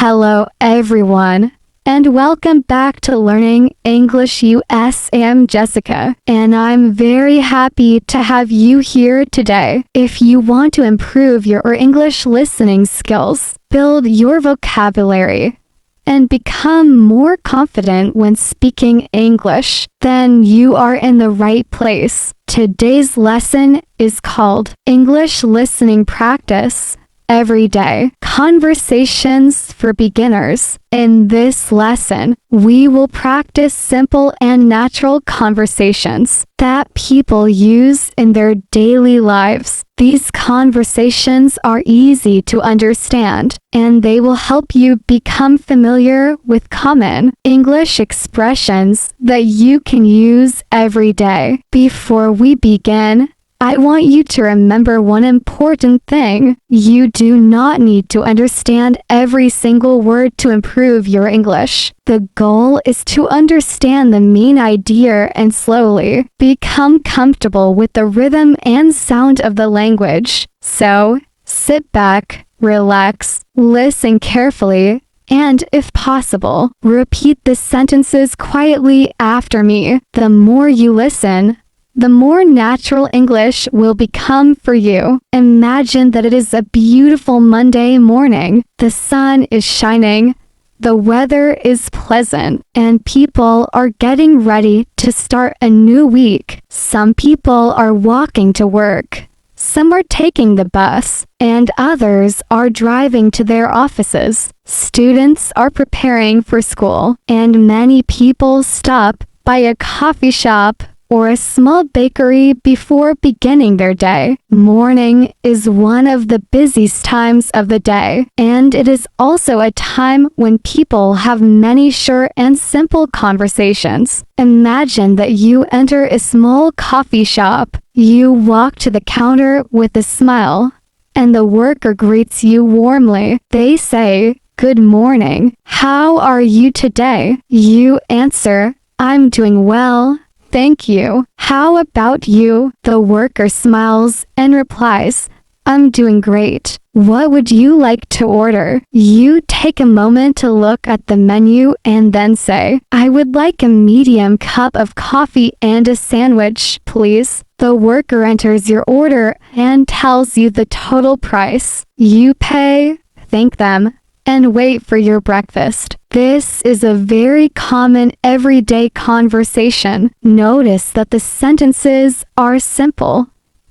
Hello everyone, and welcome back to Learning English US. I'm Jessica, and I'm very happy to have you here today. If you want to improve your English listening skills, build your vocabulary, and become more confident when speaking English, then you are in the right place. Today's lesson is called English Listening Practice Every Day. Conversations for Beginners. In this lesson, we will practice simple and natural conversations that people use in their daily lives. These conversations are easy to understand, and they will help you become familiar with common English expressions that you can use every day. Before we begin, I want you to remember one important thing. You do not need to understand every single word to improve your English. The goal is to understand the main idea and slowly become comfortable with the rhythm and sound of the language. So, sit back, relax, listen carefully, and if possible, repeat the sentences quietly after me. The more you listen, the more natural English will become for you. Imagine that it is a beautiful Monday morning. The sun is shining, the weather is pleasant, and people are getting ready to start a new week. Some people are walking to work. Some are taking the bus, and others are driving to their offices. Students are preparing for school, and many people stop by a coffee shop or a small bakery before beginning their day. Morning is one of the busiest times of the day, and it is also a time when people have many short and simple conversations. Imagine that you enter a small coffee shop. You walk to the counter with a smile, and the worker greets you warmly. They say, "Good morning. How are you today?" You answer, "I'm doing well. Thank you. How about you?" The worker smiles and replies, "I'm doing great. What would you like to order?" You take a moment to look at the menu and then say, "I would like a medium cup of coffee and a sandwich, please." The worker enters your order and tells you the total price. You pay, thank them, and wait for your breakfast. This is a very common everyday conversation. Notice that the sentences are simple,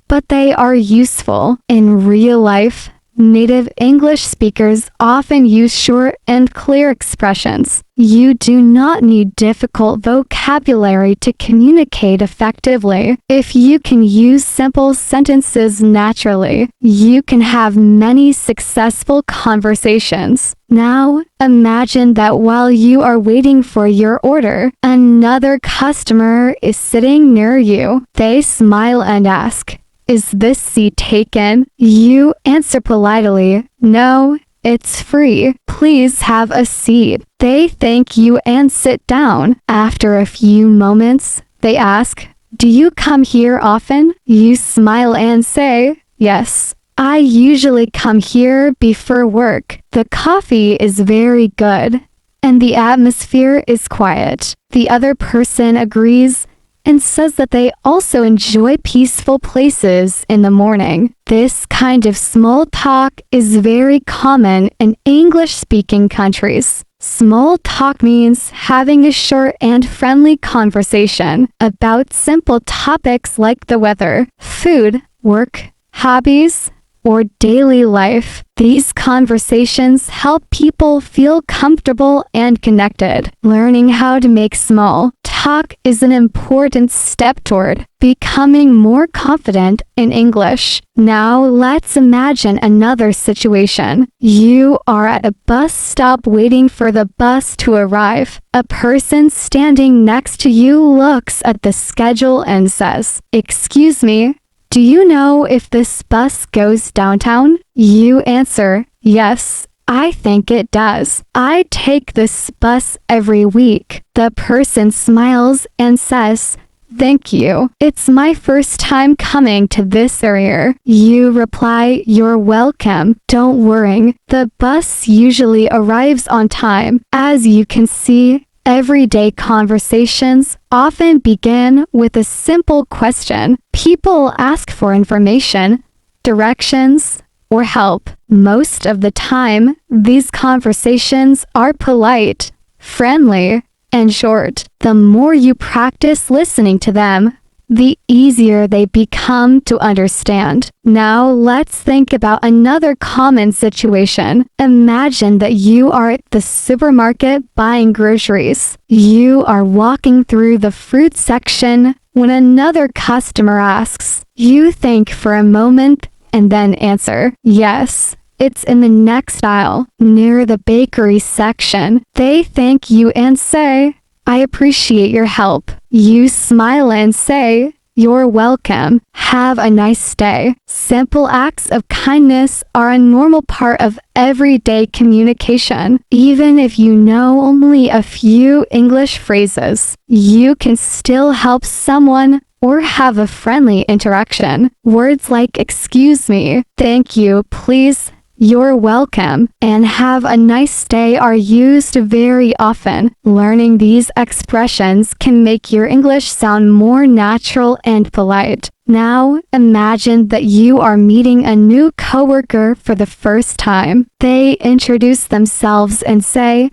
but they are useful. In real life, native English speakers often use short and clear expressions. You do not need difficult vocabulary to communicate effectively. If you can use simple sentences naturally, you can have many successful conversations. Now, imagine that while you are waiting for your order, another customer is sitting near you. They smile and ask, "Is this seat taken?" You answer politely, "No, it's free. Please have a seat." They thank you and sit down. After a few moments, they ask, "Do you come here often?" You smile and say, "Yes. I usually come here before work. The coffee is very good, and the atmosphere is quiet." The other person agrees and says that they also enjoy peaceful places in the morning. This kind of small talk is very common in English-speaking countries. Small talk means having a short and friendly conversation about simple topics like the weather, food, work, hobbies, or daily life. These conversations help people feel comfortable and connected. Learning how to make small talk is an important step toward becoming more confident in English. Now let's imagine another situation. You are at a bus stop waiting for the bus to arrive. A person standing next to you looks at the schedule and says, "Excuse me, do you know if this bus goes downtown?" You answer, "Yes, I think it does. I take this bus every week." The person smiles and says, "Thank you. It's my first time coming to this area." You reply, "You're welcome. Don't worry. The bus usually arrives on time." As you can see, everyday conversations often begin with a simple question. People ask for information, directions, or help. Most of the time, these conversations are polite, friendly, and short. The more you practice listening to them, the easier they become to understand. Now let's think about another common situation. Imagine that you are at the supermarket buying groceries. You are walking through the fruit section when another customer asks. You think for a moment and then answer, "Yes, it's in the next aisle, near the bakery section." They thank you and say, "I appreciate your help." You smile and say, "You're welcome. Have a nice day." Simple acts of kindness are a normal part of everyday communication. Even if you know only a few English phrases, you can still help someone or have a friendly interaction. Words like "excuse me," "thank you," "please," "you're welcome," and "have a nice day" are used very often. Learning these expressions can make your English sound more natural and polite. Now, imagine that you are meeting a new coworker for the first time. They introduce themselves and say,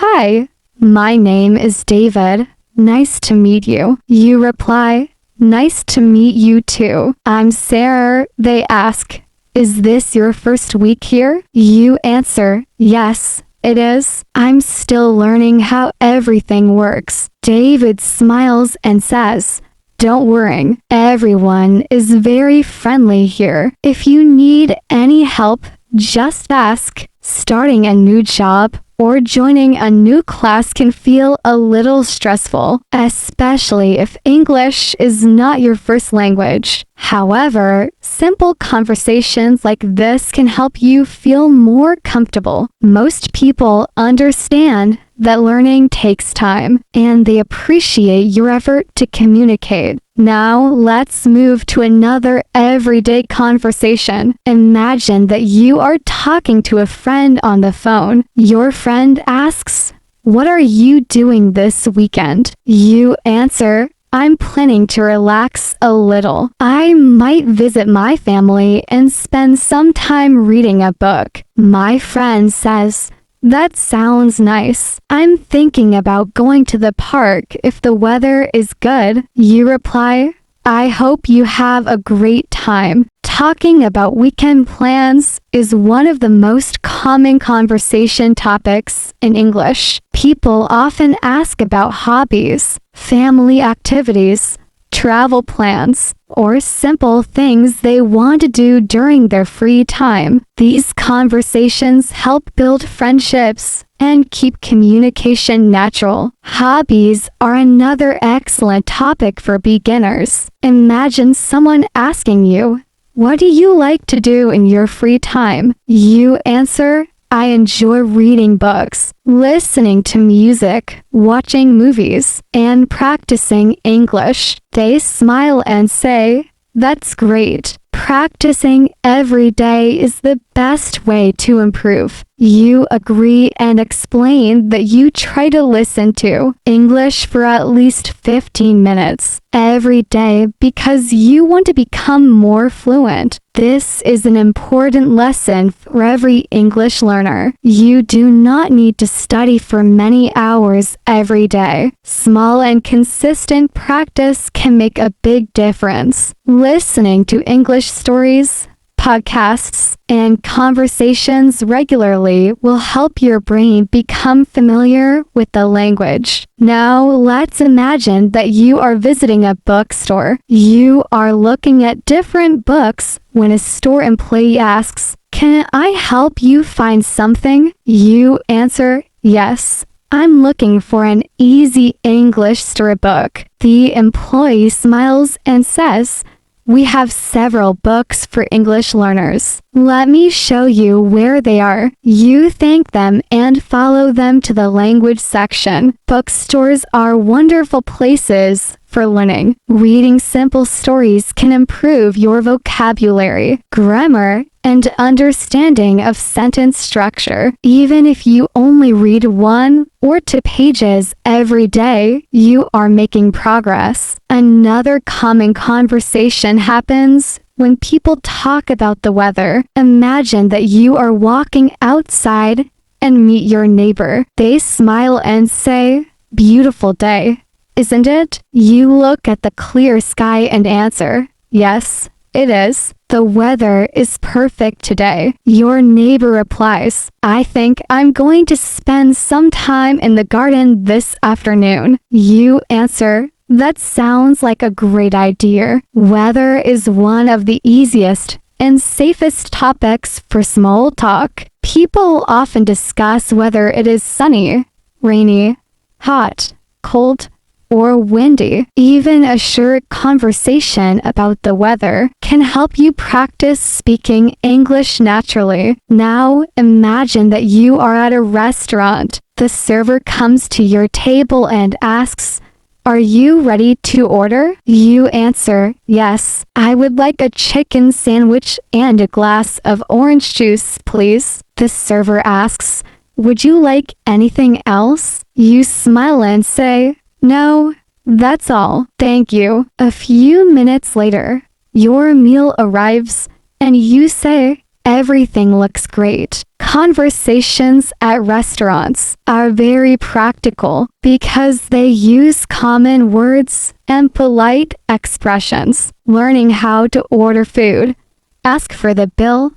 "Hi, my name is David. Nice to meet you." You reply, "Nice to meet you too. I'm Sarah." They ask, "Is this your first week here?" You answer, "Yes, it is. I'm still learning how everything works." David smiles and says, "Don't worry, everyone is very friendly here. If you need any help, just ask." Starting a new job or joining a new class can feel a little stressful, especially if English is not your first language. However, simple conversations like this can help you feel more comfortable. Most people understand that learning takes time, and they appreciate your effort to communicate. Now, let's move to another everyday conversation. Imagine that you are talking to a friend on the phone. Your friend asks, "What are you doing this weekend?" You answer, "I'm planning to relax a little. I might visit my family and spend some time reading a book." My friend says, "That sounds nice. I'm thinking about going to the park if the weather is good." You reply, "I hope you have a great time." Talking about weekend plans is one of the most common conversation topics in English. People often ask about hobbies, family activities, travel plans, or simple things they want to do during their free time. These conversations help build friendships and keep communication natural. Hobbies are another excellent topic for beginners. Imagine someone asking you, "What do you like to do in your free time?" You answer, "I enjoy reading books, listening to music, watching movies, and practicing English." They smile and say, "That's great. Practicing every day is the best way to improve." You agree and explain that you try to listen to English for at least 15 minutes every day because you want to become more fluent. This is an important lesson for every English learner. You do not need to study for many hours every day. Small and consistent practice can make a big difference. Listening to English stories, podcasts, and conversations regularly will help your brain become familiar with the language. Now, let's imagine that you are visiting a bookstore. You are looking at different books when a store employee asks, "Can I help you find something?" You answer, "Yes. I'm looking for an easy English storybook." The employee smiles and says, "We have several books for English learners. Let me show you where they are. You thank them and follow them to the language section. Bookstores are wonderful places for learning. Reading simple stories can improve your vocabulary, grammar, and understanding of sentence structure. Even if you only read 1 or 2 pages every day, you are making progress. Another common conversation happens when people talk about the weather. Imagine that you are walking outside and meet your neighbor. They smile and say, "Beautiful day, isn't it?" You look at the clear sky and answer, "Yes, it is. The weather is perfect today." Your neighbor replies, "I think I'm going to spend some time in the garden this afternoon." You answer, "That sounds like a great idea." Weather is one of the easiest and safest topics for small talk. People often discuss whether it is sunny, rainy, hot, cold, or windy. Even a short conversation about the weather can help you practice speaking English naturally. Now imagine that you are at a restaurant. The server comes to your table and asks, "Are you ready to order?" You answer, "Yes, I would like a chicken sandwich and a glass of orange juice, please." The server asks, "Would you like anything else?" You smile and say, "No, that's all, thank you." A few minutes later, your meal arrives and you say, "Everything looks great." Conversations at restaurants are very practical because they use common words and polite expressions. Learning how to order food, ask for the bill,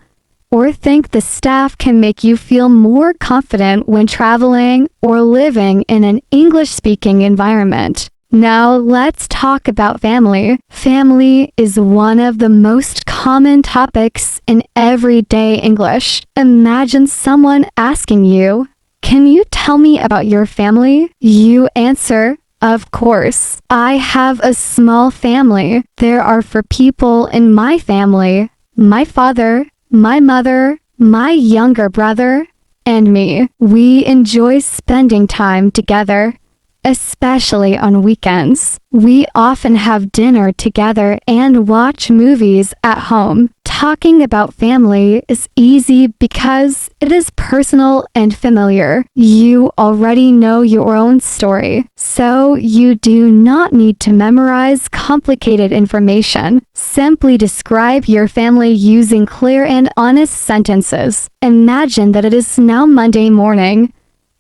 or thank the staff can make you feel more confident when traveling or living in an English-speaking environment. Now let's talk about family. Family is one of the most common topics in everyday English. Imagine someone asking you, "Can you tell me about your family?" You answer, "Of course. I have a small family. There are 4 people in my family: my father, my mother, my younger brother, and me. We enjoy spending time together, especially on weekends. We often have dinner together and watch movies at home." Talking about family is easy because it is personal and familiar. You already know your own story, so you do not need to memorize complicated information. Simply describe your family using clear and honest sentences. Imagine that it is now Monday morning,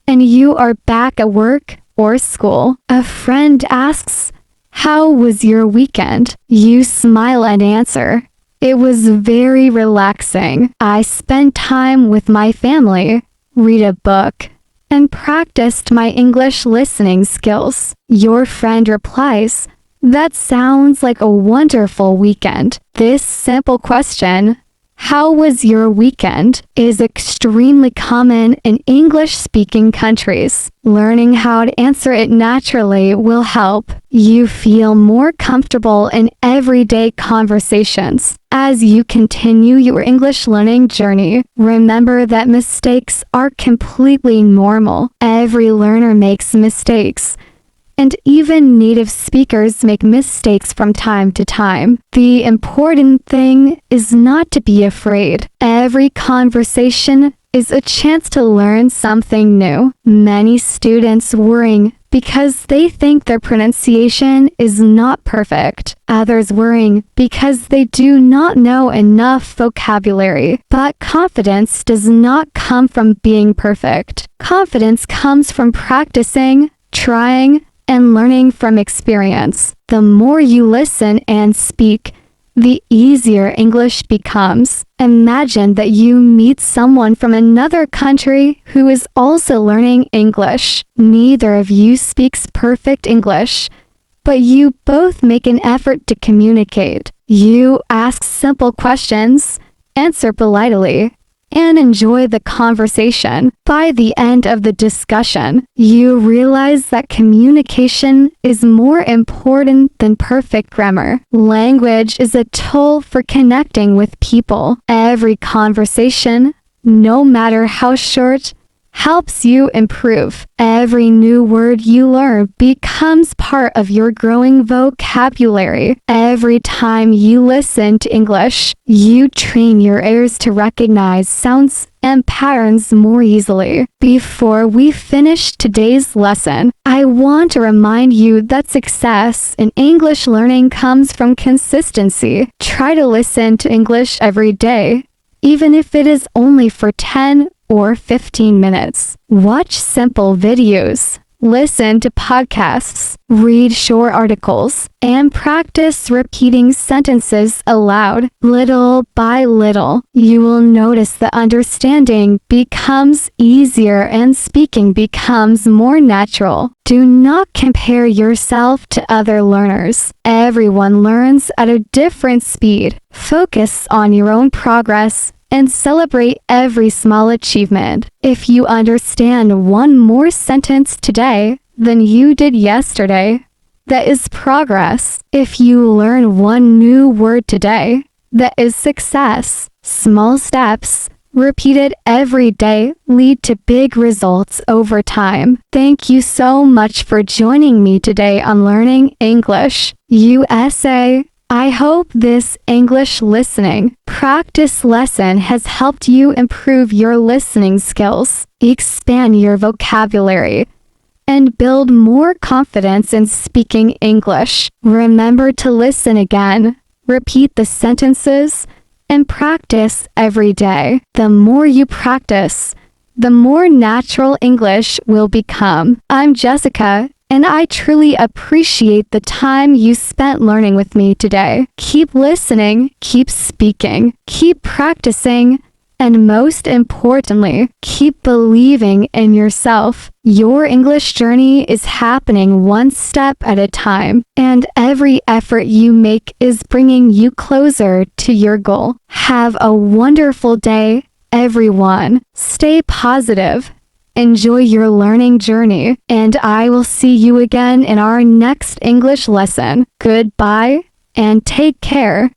and you are back at work or school. A friend asks, "How was your weekend?" You smile and answer, "It was very relaxing. I spent time with my family, read a book, and practiced my English listening skills." Your friend replies, "That sounds like a wonderful weekend." This simple question, "How was your weekend?" is extremely common in English-speaking countries. Learning how to answer it naturally will help you feel more comfortable in everyday conversations. As you continue your English learning journey, remember that mistakes are completely normal. Every learner makes mistakes, and even native speakers make mistakes from time to time. The important thing is not to be afraid. Every conversation is a chance to learn something new. Many students worry because they think their pronunciation is not perfect. Others worry because they do not know enough vocabulary. But confidence does not come from being perfect. Confidence comes from practicing, trying, and learning from experience. The more you listen and speak, the easier English becomes. Imagine that you meet someone from another country who is also learning English. Neither of you speaks perfect English, but you both make an effort to communicate. You ask simple questions, answer politely, and enjoy the conversation. By the end of the discussion, you realize that communication is more important than perfect grammar. Language is a tool for connecting with people. Every conversation, no matter how short, helps you improve. Every new word you learn becomes part of your growing vocabulary. Every time you listen to English, you train your ears to recognize sounds and patterns more easily. Before we finish today's lesson, I want to remind you that success in English learning comes from consistency. Try to listen to English every day, even if it is only for 10 or 15 minutes. Watch simple videos, listen to podcasts, read short articles, and practice repeating sentences aloud. Little by little, you will notice that understanding becomes easier and speaking becomes more natural. Do not compare yourself to other learners. Everyone learns at a different speed. Focus on your own progress and celebrate every small achievement. If you understand one more sentence today than you did yesterday, that is progress. If you learn one new word today, that is success. Small steps, repeated every day, lead to big results over time. Thank you so much for joining me today on Learning English USA. I hope this English listening practice lesson has helped you improve your listening skills, expand your vocabulary, and build more confidence in speaking English. Remember to listen again, repeat the sentences, and practice every day. The more you practice, the more natural English will become. I'm Jessica, and I truly appreciate the time you spent learning with me today. Keep listening, keep speaking, keep practicing, and most importantly, keep believing in yourself. Your English journey is happening one step at a time, and every effort you make is bringing you closer to your goal. Have a wonderful day, everyone. Stay positive. Enjoy your learning journey, and I will see you again in our next English lesson. Goodbye, and take care.